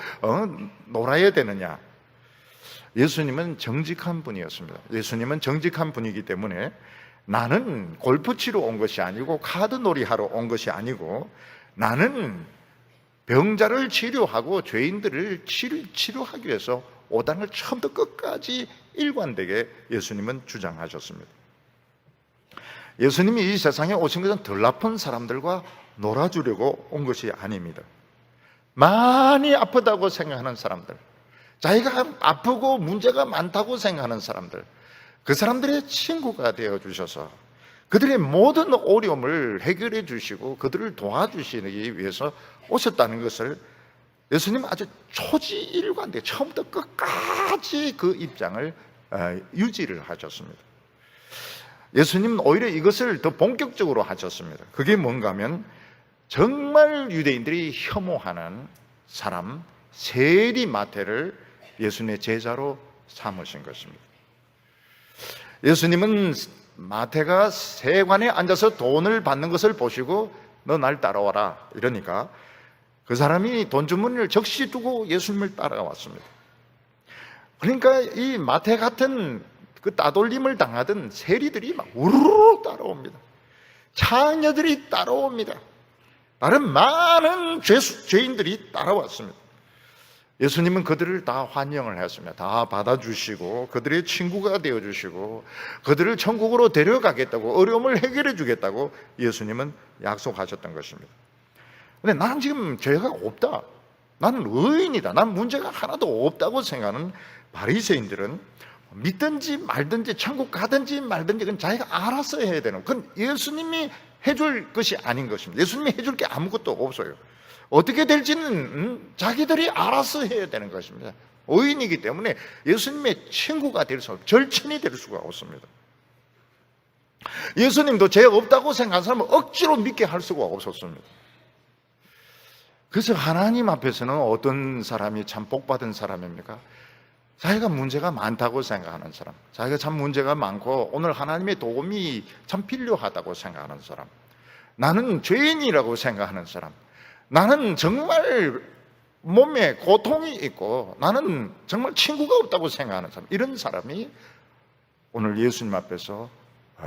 놀아야 되느냐? 예수님은 정직한 분이었습니다. 예수님은 정직한 분이기 때문에 나는 골프 치러 온 것이 아니고 카드 놀이 하러 온 것이 아니고, 나는 병자를 치료하고 죄인들을 치료하기 위해서 오다는 걸 처음부터 끝까지 일관되게 예수님은 주장하셨습니다. 예수님이 이 세상에 오신 것은 덜 아픈 사람들과 놀아주려고 온 것이 아닙니다. 많이 아프다고 생각하는 사람들, 자기가 아프고 문제가 많다고 생각하는 사람들, 그 사람들의 친구가 되어주셔서 그들의 모든 어려움을 해결해 주시고 그들을 도와주시기 위해서 오셨다는 것을 예수님은 아주 초지일관되게 처음부터 끝까지 그 입장을 유지를 하셨습니다. 예수님은 오히려 이것을 더 본격적으로 하셨습니다. 그게 뭔가 하면, 정말 유대인들이 혐오하는 사람 세리 마태를 예수님의 제자로 삼으신 것입니다. 예수님은 마태가 세관에 앉아서 돈을 받는 것을 보시고 너 날 따라와라 이러니까 그 사람이 돈 주머니를 적시 두고 예수님을 따라왔습니다. 그러니까 이 마태 같은 그 따돌림을 당하던 세리들이 막 우르르 따라옵니다. 창녀들이 따라옵니다. 다른 많은 죄인들이 따라왔습니다. 예수님은 그들을 다 환영을 했습니다. 다 받아주시고 그들의 친구가 되어주시고 그들을 천국으로 데려가겠다고, 어려움을 해결해 주겠다고 예수님은 약속하셨던 것입니다. 근데 나는 지금 죄가 없다, 나는 의인이다, 난 문제가 하나도 없다고 생각하는 바리새인들은 믿든지 말든지 천국 가든지 말든지 그건 자기가 알아서 해야 되는, 그건 예수님이 해줄 것이 아닌 것입니다. 예수님이 해줄 게 아무것도 없어요. 어떻게 될지는 자기들이 알아서 해야 되는 것입니다. 의인이기 때문에 예수님의 친구가 될 수 없고 절친이 될 수가 없습니다. 예수님도 죄 없다고 생각하는 사람은 억지로 믿게 할 수가 없었습니다. 그래서 하나님 앞에서는 어떤 사람이 참 복받은 사람입니까? 자기가 문제가 많다고 생각하는 사람, 자기가 참 문제가 많고 오늘 하나님의 도움이 참 필요하다고 생각하는 사람, 나는 죄인이라고 생각하는 사람, 나는 정말 몸에 고통이 있고 나는 정말 친구가 없다고 생각하는 사람, 이런 사람이 오늘 예수님 앞에서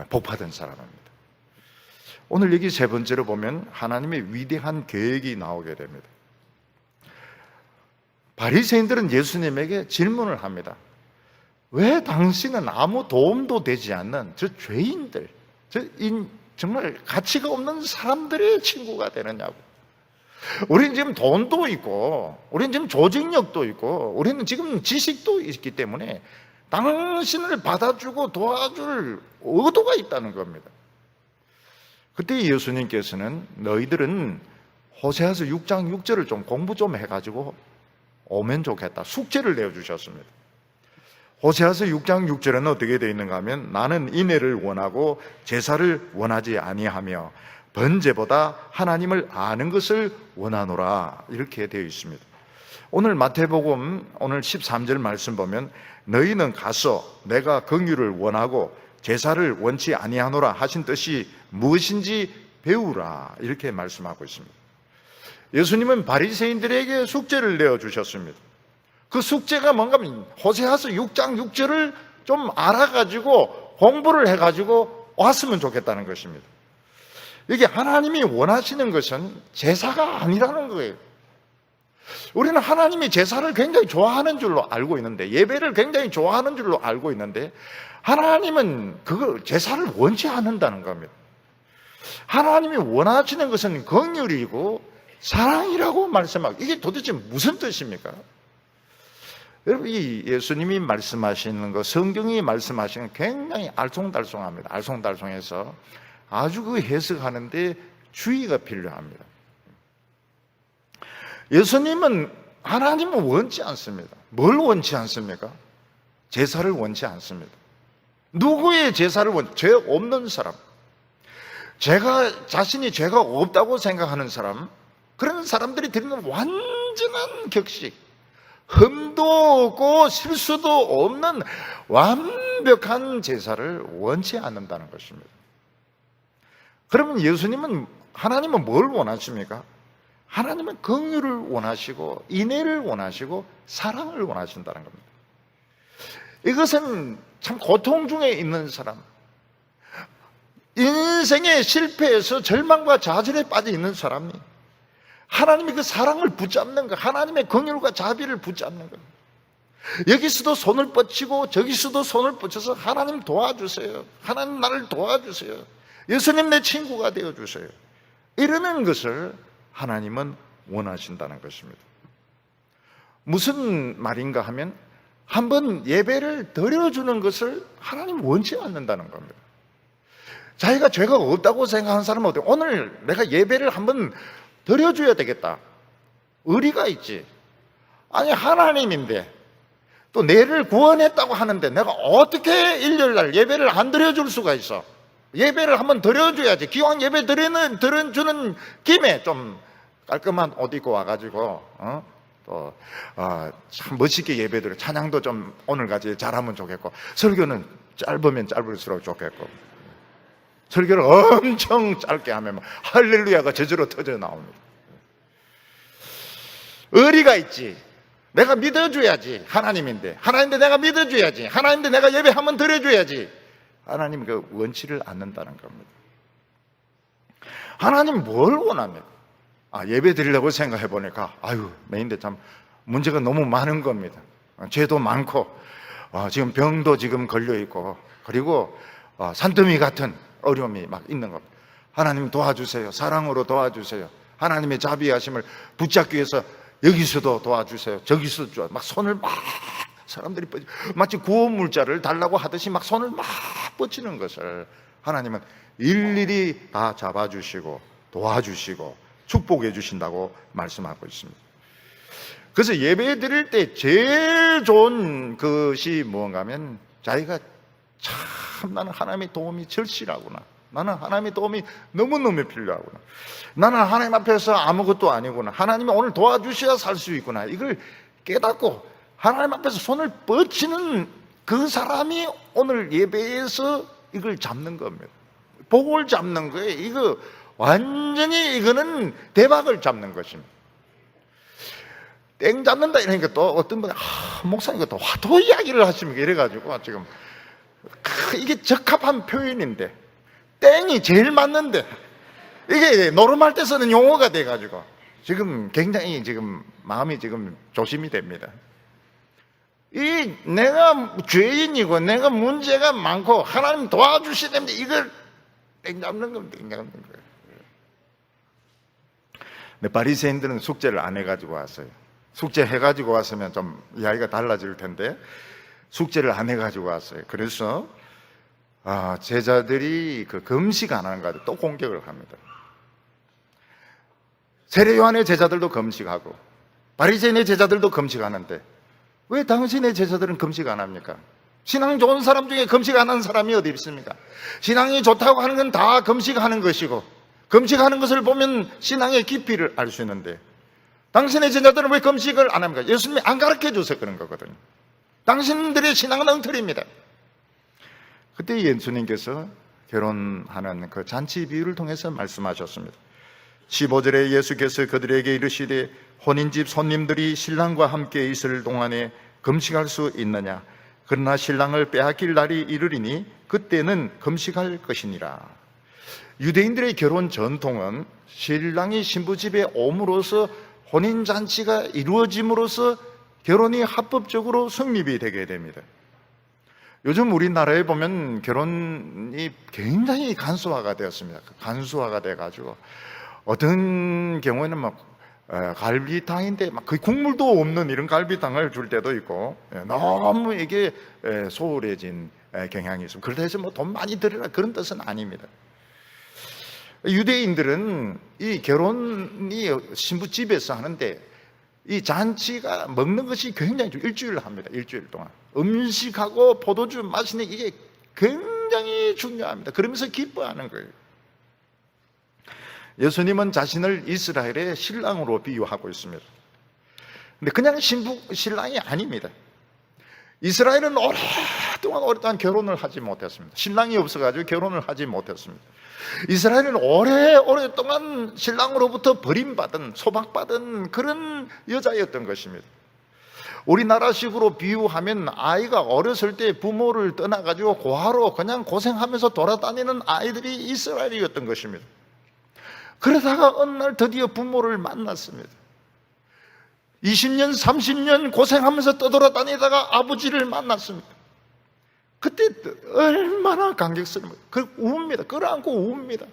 복받은 사람입니다. 오늘 여기 세 번째로 보면 하나님의 위대한 계획이 나오게 됩니다. 바리새인들은 예수님에게 질문을 합니다. 왜 당신은 아무 도움도 되지 않는 저 죄인들, 정말 가치가 없는 사람들의 친구가 되느냐고. 우리는 지금 돈도 있고 우리는 지금 조직력도 있고 우리는 지금 지식도 있기 때문에 당신을 받아주고 도와줄 의도가 있다는 겁니다. 그때 예수님께서는 너희들은 호세아서 6장 6절을 좀 공부 좀 해가지고 오면 좋겠다, 숙제를 내어주셨습니다. 호세아서 6장 6절에는 어떻게 되어 있는가 하면, 나는 인애를 원하고 제사를 원하지 아니하며 번제보다 하나님을 아는 것을 원하노라, 이렇게 되어 있습니다. 오늘 마태복음 오늘 13절 말씀 보면 너희는 가서 내가 긍휼을 원하고 제사를 원치 아니하노라 하신 뜻이 무엇인지 배우라, 이렇게 말씀하고 있습니다. 예수님은 바리새인들에게 숙제를 내어주셨습니다. 그 숙제가 뭔가 하면 호세아서 6장 6절을 좀 알아가지고 공부를 해가지고 왔으면 좋겠다는 것입니다. 이게 하나님이 원하시는 것은 제사가 아니라는 거예요. 우리는 하나님이 제사를 굉장히 좋아하는 줄로 알고 있는데, 예배를 굉장히 좋아하는 줄로 알고 있는데, 하나님은 그걸 제사를 원치 않는다는 겁니다. 하나님이 원하시는 것은 긍휼이고 사랑이라고 말씀하고, 이게 도대체 무슨 뜻입니까? 여러분, 이 예수님이 말씀하시는 거, 성경이 말씀하시는 거 굉장히 알쏭달쏭합니다. 알쏭달쏭해서 아주 그 해석하는데 주의가 필요합니다. 예수님은, 하나님은 원치 않습니다. 뭘 원치 않습니까? 제사를 원치 않습니다. 누구의 제사를 죄 없는 사람, 자신이 죄가 없다고 생각하는 사람, 그런 사람들이 드리는 완전한 격식, 흠도 없고 실수도 없는 완벽한 제사를 원치 않는다는 것입니다. 그러면 하나님은 뭘 원하십니까? 하나님은 긍휼을 원하시고 인애를 원하시고 사랑을 원하신다는 겁니다. 이것은 참 고통 중에 있는 사람, 인생의 실패에서 절망과 좌절에 빠져 있는 사람이 하나님의 그 사랑을 붙잡는 것, 하나님의 긍휼과 자비를 붙잡는 것, 여기서도 손을 뻗치고 저기서도 손을 뻗쳐서 하나님 도와주세요, 하나님 나를 도와주세요, 예수님 내 친구가 되어주세요, 이러는 것을 하나님은 원하신다는 것입니다. 무슨 말인가 하면 한번 예배를 드려주는 것을 하나님 원치 않는다는 겁니다. 자기가 죄가 없다고 생각하는 사람은 어때요? 오늘 내가 예배를 한번 드려줘야 되겠다, 의리가 있지. 아니, 하나님인데 또 내를 구원했다고 하는데 내가 어떻게 일요일날 예배를 안 드려줄 수가 있어? 예배를 한번 드려줘야지. 기왕 예배 드려주는 김에 좀 깔끔한 옷 입고 와가지고 참 멋있게 예배드려, 찬양도 좀 오늘같이 잘하면 좋겠고, 설교는 짧으면 짧을수록 좋겠고, 설교를 엄청 짧게 하면 할렐루야가 저절로 터져 나옵니다. 의리가 있지. 내가 믿어줘야지. 하나님인데 내가 믿어줘야지. 하나님인데 내가 예배 한번 드려줘야지. 하나님 그 원치를 않는다는 겁니다. 하나님 뭘 원합니까? 예배 드리려고 생각해 보니까 메인데 참 문제가 너무 많은 겁니다. 죄도 많고 지금 병도 지금 걸려 있고, 그리고 산더미 같은 어려움이 막 있는 겁니다. 하나님 도와주세요. 사랑으로 도와주세요. 하나님의 자비하심을 붙잡기 위해서 여기서도 도와주세요. 저기서도 막 손을 막 사람들이 마치 구원물자를 달라고 하듯이 막 손을 막 뻗치는 것을 하나님은 일일이 다 잡아주시고 도와주시고 축복해 주신다고 말씀하고 있습니다. 그래서 예배 드릴 때 제일 좋은 것이 무언가 하면 자기가 참 나는 하나님의 도움이 절실하구나, 나는 하나님의 도움이 너무너무 필요하구나, 나는 하나님 앞에서 아무것도 아니구나, 하나님이 오늘 도와주셔야 살 수 있구나, 이걸 깨닫고 하나님 앞에서 손을 뻗치는 그 사람이 오늘 예배에서 이걸 잡는 겁니다. 복을 잡는 거예요. 이거 완전히 이거는 대박을 잡는 것입니다. 땡 잡는다 이러니까 또 어떤 분이 목사님 이거 또 화도 이야기를 하십니까 이래가지고 지금 이게 적합한 표현인데 땡이 제일 맞는데 이게 노름할 때 쓰는 용어가 돼가지고 지금 굉장히 지금 마음이 지금 조심이 됩니다. 내가 죄인이고 내가 문제가 많고 하나님 도와주셔야 됩니다, 이걸 땡 잡는 겁니다. 땡 잡는 거예요. 근데 바리새인들은 숙제를 안 해가지고 왔어요. 숙제 해가지고 왔으면 좀 이야기가 달라질 텐데 숙제를 안 해가지고 왔어요. 그래서 제자들이 그 금식 안 하는 거를 또 공격을 합니다. 세례 요한의 제자들도 금식하고 바리새인의 제자들도 금식하는데 왜 당신의 제자들은 금식 안 합니까? 신앙 좋은 사람 중에 금식 안 하는 사람이 어디 있습니까? 신앙이 좋다고 하는 건 다 금식하는 것이고, 금식하는 것을 보면 신앙의 깊이를 알 수 있는데 당신의 제자들은 왜 금식을 안 합니까? 예수님이 안 가르쳐 줘서 그런 거거든요. 당신들의 신앙은 엉터리입니다. 그때 예수님께서 결혼하는 그 잔치 비유를 통해서 말씀하셨습니다. 15절에 예수께서 그들에게 이르시되 혼인집 손님들이 신랑과 함께 있을 동안에 금식할 수 있느냐? 그러나 신랑을 빼앗길 날이 이르리니 그때는 금식할 것이니라. 유대인들의 결혼 전통은 신랑이 신부집에 옴으로써 혼인잔치가 이루어짐으로써 결혼이 합법적으로 성립이 되게 됩니다. 요즘 우리나라에 보면 결혼이 굉장히 간소화가 되었습니다. 간소화가 돼가지고 어떤 경우에는 막 갈비탕인데 막 거의 국물도 없는 이런 갈비탕을 줄 때도 있고, 너무 이게 소홀해진 경향이 있습니다. 그렇다 해서 뭐 돈 많이 들여라 그런 뜻은 아닙니다. 유대인들은 이 결혼이 신부 집에서 하는데 이 잔치가 먹는 것이 굉장히 일주일 합니다. 일주일 동안 음식하고 포도주 마시는 이게 굉장히 중요합니다. 그러면서 기뻐하는 거예요. 예수님은 자신을 이스라엘의 신랑으로 비유하고 있습니다. 근데 그냥 신랑이 아닙니다. 이스라엘은 오랫동안 결혼을 하지 못했습니다. 신랑이 없어가지고 결혼을 하지 못했습니다. 이스라엘은 오랫동안 신랑으로부터 버림받은, 소박받은 그런 여자였던 것입니다. 우리나라식으로 비유하면 아이가 어렸을 때 부모를 떠나가지고 고아로 그냥 고생하면서 돌아다니는 아이들이 이스라엘이었던 것입니다. 그러다가 어느 날 드디어 부모를 만났습니다. 20년, 30년 고생하면서 떠돌아다니다가 아버지를 만났습니다. 그때 얼마나 감격스러워요. 웁니다. 끌어안고 웁니다.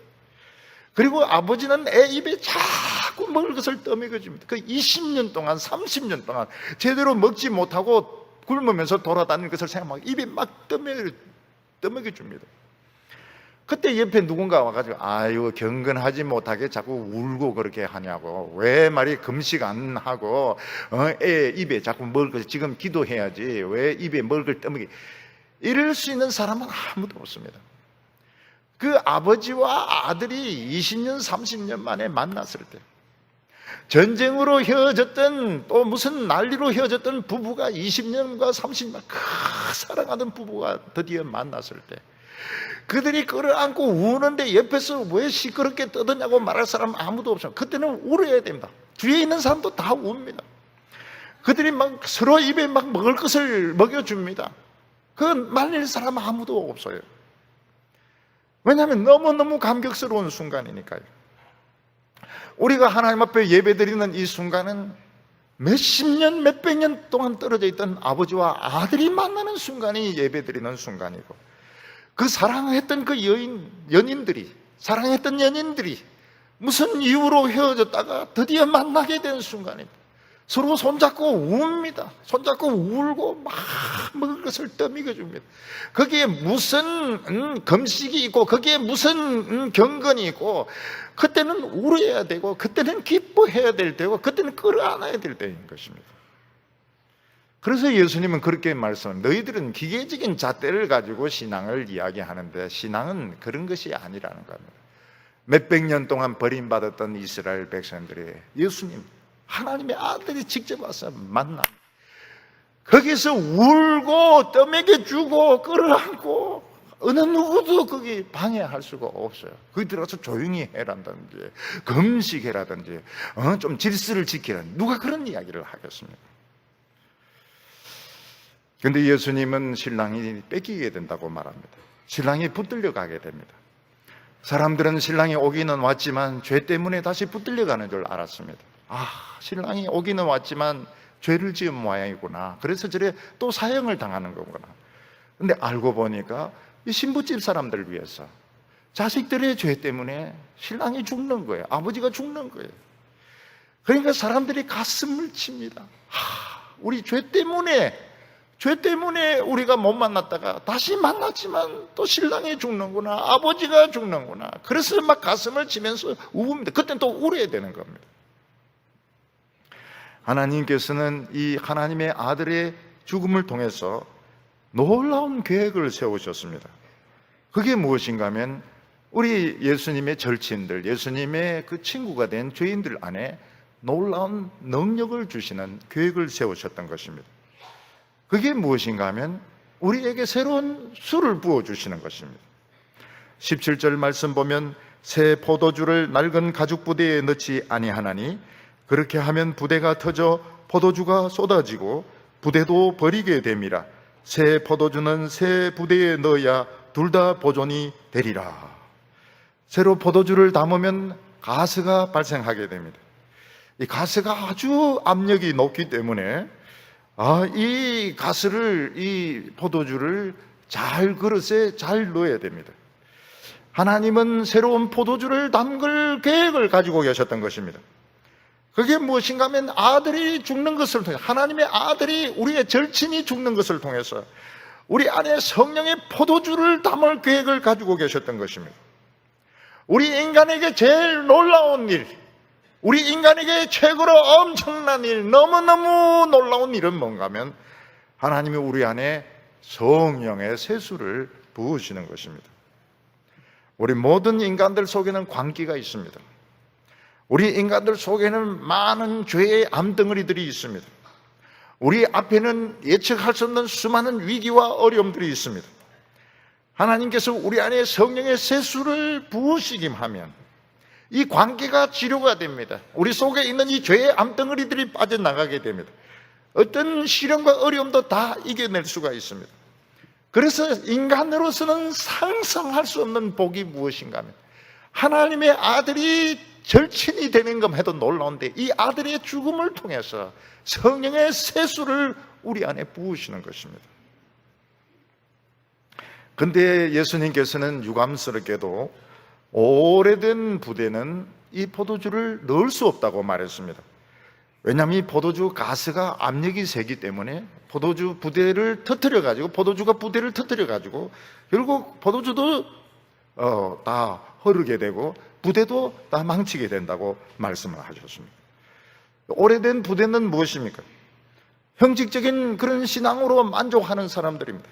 그리고 아버지는 애 입에 자꾸 먹을 것을 떠먹여줍니다. 그 20년 동안, 30년 동안 제대로 먹지 못하고 굶으면서 돌아다니는 것을 생각하고 입에 막 떠먹여줍니다. 그때 옆에 누군가 와가지고 아유 경건하지 못하게 자꾸 울고 그렇게 하냐고, 왜 말이 금식 안 하고 애 입에 자꾸 먹을 것을, 지금 기도해야지 왜 입에 먹을 걸 떠먹이, 이럴 수 있는 사람은 아무도 없습니다. 그 아버지와 아들이 20년 30년 만에 만났을 때, 전쟁으로 헤어졌던, 또 무슨 난리로 헤어졌던 부부가 20년과 30년 사랑하던 부부가 드디어 만났을 때, 그들이 끌어안고 우는데 옆에서 왜 시끄럽게 떠드냐고 말할 사람 아무도 없어요. 그때는 울어야 됩니다. 뒤에 있는 사람도 다 웁니다. 그들이 막 서로 입에 막 먹을 것을 먹여줍니다. 그건 말릴 사람 아무도 없어요. 왜냐하면 너무너무 감격스러운 순간이니까요. 우리가 하나님 앞에 예배드리는 이 순간은 몇십 년, 몇백 년 동안 떨어져 있던 아버지와 아들이 만나는 순간이 예배드리는 순간이고, 그 사랑했던 그 사랑했던 연인들이 무슨 이유로 헤어졌다가 드디어 만나게 된 순간입니다. 서로 손잡고 웁니다. 손잡고 울고 막 먹을 것을 떠먹여줍니다. 거기에 무슨 금식이 있고, 거기에 무슨 경건이 있고, 그때는 울어야 되고, 그때는 기뻐해야 될 때고, 그때는 끌어안아야 될 때인 것입니다. 그래서 예수님은 그렇게 말씀합니다. 너희들은 기계적인 잣대를 가지고 신앙을 이야기하는데 신앙은 그런 것이 아니라는 겁니다. 몇백 년 동안 버림받았던 이스라엘 백성들이 예수님, 하나님의 아들이 직접 와서 만나, 거기서 울고 떠먹여주고 끌어안고, 어느 누구도 거기 방해할 수가 없어요. 거기 들어가서 조용히 해라든지 금식해라든지 좀 질서를 지키라, 누가 그런 이야기를 하겠습니까? 그런데 예수님은 신랑이 뺏기게 된다고 말합니다. 신랑이 붙들려 가게 됩니다. 사람들은 신랑이 오기는 왔지만 죄 때문에 다시 붙들려 가는 줄 알았습니다. 신랑이 오기는 왔지만 죄를 지은 모양이구나, 그래서 저래 또 사형을 당하는 거구나. 근데 알고 보니까 이 신부집 사람들을 위해서, 자식들의 죄 때문에 신랑이 죽는 거예요. 아버지가 죽는 거예요. 그러니까 사람들이 가슴을 칩니다. 우리 죄 때문에 우리가 못 만났다가 다시 만났지만 또 신랑이 죽는구나, 아버지가 죽는구나. 그래서 막 가슴을 치면서 우웁니다. 그때는 또 울어야 되는 겁니다. 하나님께서는 이 하나님의 아들의 죽음을 통해서 놀라운 계획을 세우셨습니다. 그게 무엇인가 하면 우리 예수님의 절친들, 예수님의 그 친구가 된 죄인들 안에 놀라운 능력을 주시는 계획을 세우셨던 것입니다. 그게 무엇인가 하면 우리에게 새로운 술을 부어주시는 것입니다. 17절 말씀 보면 새 포도주를 낡은 가죽 부대에 넣지 아니하나니 그렇게 하면 부대가 터져 포도주가 쏟아지고 부대도 버리게 됨이라. 새 포도주는 새 부대에 넣어야 둘 다 보존이 되리라. 새로 포도주를 담으면 가스가 발생하게 됩니다. 이 가스가 아주 압력이 높기 때문에 이 가스를, 이 포도주를 잘 그릇에 잘 넣어야 됩니다. 하나님은 새로운 포도주를 담글 계획을 가지고 계셨던 것입니다. 그게 무엇인가 하면 아들이 죽는 것을 통해, 하나님의 아들이, 우리의 절친이 죽는 것을 통해서 우리 안에 성령의 포도주를 담을 계획을 가지고 계셨던 것입니다. 우리 인간에게 제일 놀라운 일, 우리 인간에게 최고로 엄청난 일, 너무너무 놀라운 일은 뭔가 하면 하나님이 우리 안에 성령의 세수를 부으시는 것입니다. 우리 모든 인간들 속에는 광기가 있습니다. 우리 인간들 속에는 많은 죄의 암덩어리들이 있습니다. 우리 앞에는 예측할 수 없는 수많은 위기와 어려움들이 있습니다. 하나님께서 우리 안에 성령의 세수를 부으시기만 하면 이 관계가 치료가 됩니다. 우리 속에 있는 이 죄의 암덩어리들이 빠져나가게 됩니다. 어떤 시련과 어려움도 다 이겨낼 수가 있습니다. 그래서 인간으로서는 상상할 수 없는 복이 무엇인가 하면 하나님의 아들이 절친이 되는 것 해도 놀라운데 이 아들의 죽음을 통해서 성령의 세수를 우리 안에 부으시는 것입니다. 근데 예수님께서는 유감스럽게도 오래된 부대는 이 포도주를 넣을 수 없다고 말했습니다. 왜냐하면 이 포도주 가스가 압력이 세기 때문에 포도주 부대를 터뜨려가지고, 포도주가 부대를 터뜨려가지고 결국 포도주도 다 흐르게 되고 부대도 다 망치게 된다고 말씀을 하셨습니다. 오래된 부대는 무엇입니까? 형식적인 그런 신앙으로 만족하는 사람들입니다.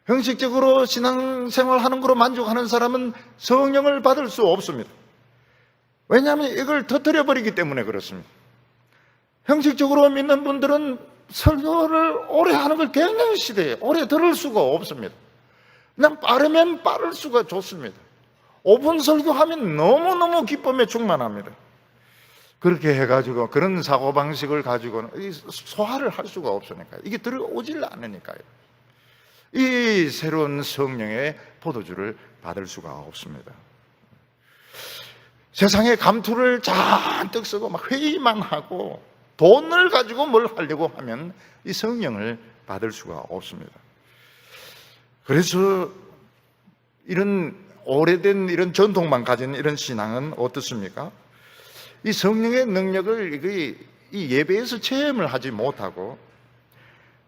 형식적으로 신앙생활하는 거로 만족하는 사람은 성령을 받을 수 없습니다. 왜냐하면 이걸 터뜨려버리기 때문에 그렇습니다. 형식적으로 믿는 분들은 설교를 오래 하는 걸 굉장히 싫어해요. 오래 들을 수가 없습니다. 그냥 빠르면 빠를 수가 좋습니다. 5분 설교하면 너무너무 기쁨에 충만합니다. 그렇게 해가지고 그런 사고방식을 가지고는 소화를 할 수가 없으니까요. 이게 들어오질 않으니까요. 이 새로운 성령의 포도주를 받을 수가 없습니다. 세상에 감투를 잔뜩 쓰고 막 회의만 하고 돈을 가지고 뭘 하려고 하면 이 성령을 받을 수가 없습니다. 그래서 이런 오래된 이런 전통만 가진 이런 신앙은 어떻습니까? 이 성령의 능력을 이 예배에서 체험을 하지 못하고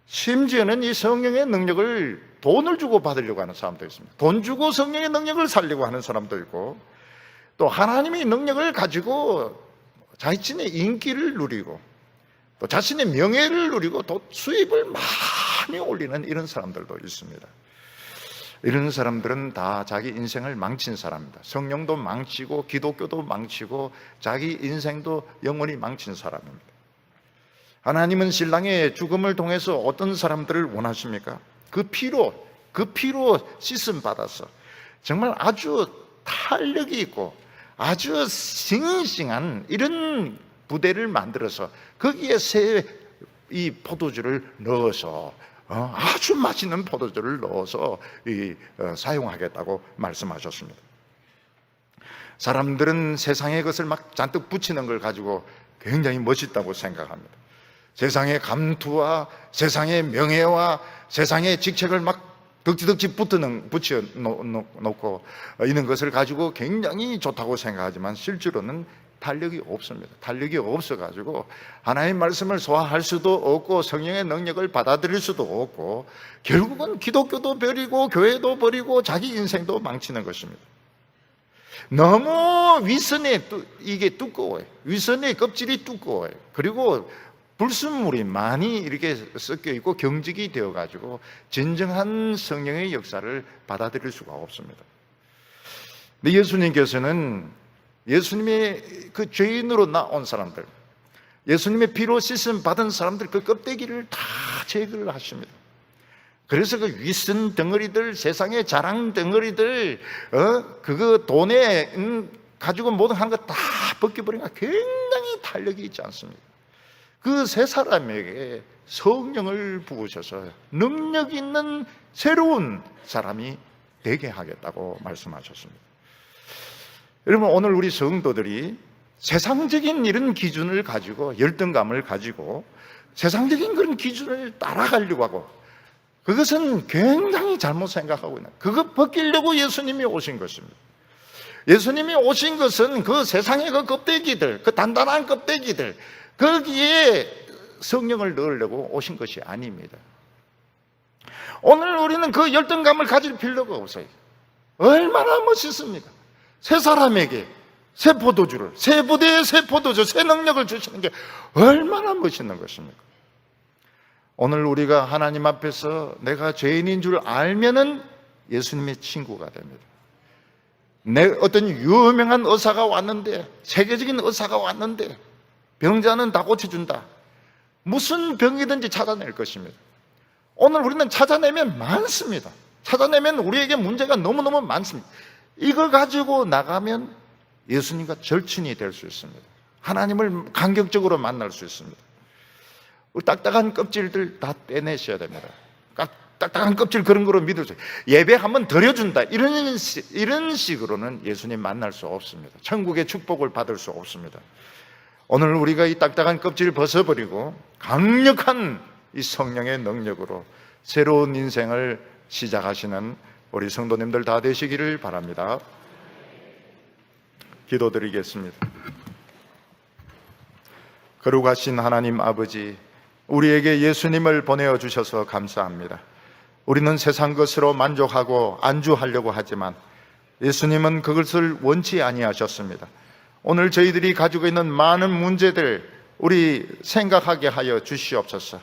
심지어는 이 성령의 능력을 돈을 주고 받으려고 하는 사람도 있습니다. 돈 주고 성령의 능력을 살려고 하는 사람도 있고, 또 하나님의 능력을 가지고 자신의 인기를 누리고 또 자신의 명예를 누리고 또 수입을 많이 올리는 이런 사람들도 있습니다. 이런 사람들은 다 자기 인생을 망친 사람입니다. 성령도 망치고 기독교도 망치고 자기 인생도 영원히 망친 사람입니다. 하나님은 신랑의 죽음을 통해서 어떤 사람들을 원하십니까? 그 피로 씻음 받아서 정말 아주 탄력이 있고 아주 싱싱한 이런 부대를 만들어서 거기에 이 포도주를 넣어서 아주 맛있는 포도주를 넣어서 사용하겠다고 말씀하셨습니다. 사람들은 세상의 것을 막 잔뜩 붙이는 걸 가지고 굉장히 멋있다고 생각합니다. 세상의 감투와 세상의 명예와 세상의 직책을 막 덕지덕지 붙여 놓고 있는 것을 가지고 굉장히 좋다고 생각하지만 실제로는 탄력이 없습니다. 탄력이 없어가지고 하나님의 말씀을 소화할 수도 없고 성령의 능력을 받아들일 수도 없고 결국은 기독교도 버리고 교회도 버리고 자기 인생도 망치는 것입니다. 너무 이게 두꺼워요. 위선의 껍질이 두꺼워요. 그리고 불순물이 많이 이렇게 섞여 있고 경직이 되어가지고 진정한 성령의 역사를 받아들일 수가 없습니다. 근데 예수님께서는 예수님의 그 죄인으로 나온 사람들, 예수님의 피로 씻음 받은 사람들 그 껍데기를 다 제거를 하십니다. 그래서 그 위선 덩어리들, 세상의 자랑 덩어리들, 그거 돈에 가지고 모든 한 거 다 벗겨버리니까 굉장히 탄력이 있지 않습니까? 그 세 사람에게 성령을 부으셔서 능력 있는 새로운 사람이 되게 하겠다고 말씀하셨습니다. 여러분, 오늘 우리 성도들이 세상적인 이런 기준을 가지고 열등감을 가지고 세상적인 그런 기준을 따라가려고 하고 그것은 굉장히 잘못 생각하고 있는, 그거 벗기려고 예수님이 오신 것입니다. 예수님이 오신 것은 그 세상의 그 껍데기들, 그 단단한 껍데기들, 거기에 성령을 넣으려고 오신 것이 아닙니다. 오늘 우리는 그 열등감을 가질 필요가 없어요. 얼마나 멋있습니까? 새 사람에게 새 포도주를, 새 부대에 새 포도주, 새 능력을 주시는 게 얼마나 멋있는 것입니까? 오늘 우리가 하나님 앞에서 내가 죄인인 줄 알면은 예수님의 친구가 됩니다. 어떤 유명한 의사가 왔는데, 세계적인 의사가 왔는데 병자는 다 고쳐준다. 무슨 병이든지 찾아낼 것입니다. 오늘 우리는 찾아내면 많습니다. 찾아내면 우리에게 문제가 너무너무 많습니다. 이걸 가지고 나가면 예수님과 절친이 될 수 있습니다. 하나님을 간격적으로 만날 수 있습니다. 딱딱한 껍질들 다 떼내셔야 됩니다. 딱딱한 껍질 그런 거로 믿으세요. 예배 한번 드려준다 이런 식으로는 예수님 만날 수 없습니다. 천국의 축복을 받을 수 없습니다. 오늘 우리가 이 딱딱한 껍질을 벗어버리고 강력한 이 성령의 능력으로 새로운 인생을 시작하시는 우리 성도님들 다 되시기를 바랍니다. 기도드리겠습니다. 거룩하신 하나님 아버지, 우리에게 예수님을 보내어 주셔서 감사합니다. 우리는 세상 것으로 만족하고 안주하려고 하지만 예수님은 그것을 원치 아니하셨습니다. 오늘 저희들이 가지고 있는 많은 문제들 우리 생각하게 하여 주시옵소서.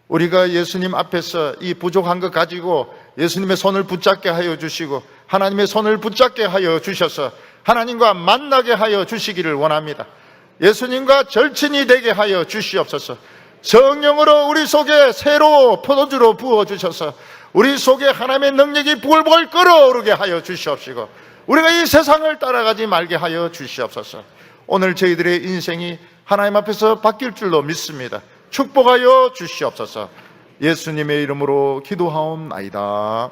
우리가 예수님 앞에서 이 부족한 것 가지고 예수님의 손을 붙잡게 하여 주시고 하나님의 손을 붙잡게 하여 주셔서 하나님과 만나게 하여 주시기를 원합니다. 예수님과 절친이 되게 하여 주시옵소서. 성령으로 우리 속에 새로 포도주로 부어주셔서 우리 속에 하나님의 능력이 부글부글 끓어오르게 하여 주시옵시고 우리가 이 세상을 따라가지 말게 하여 주시옵소서. 오늘 저희들의 인생이 하나님 앞에서 바뀔 줄로 믿습니다. 축복하여 주시옵소서. 예수님의 이름으로 기도하옵나이다.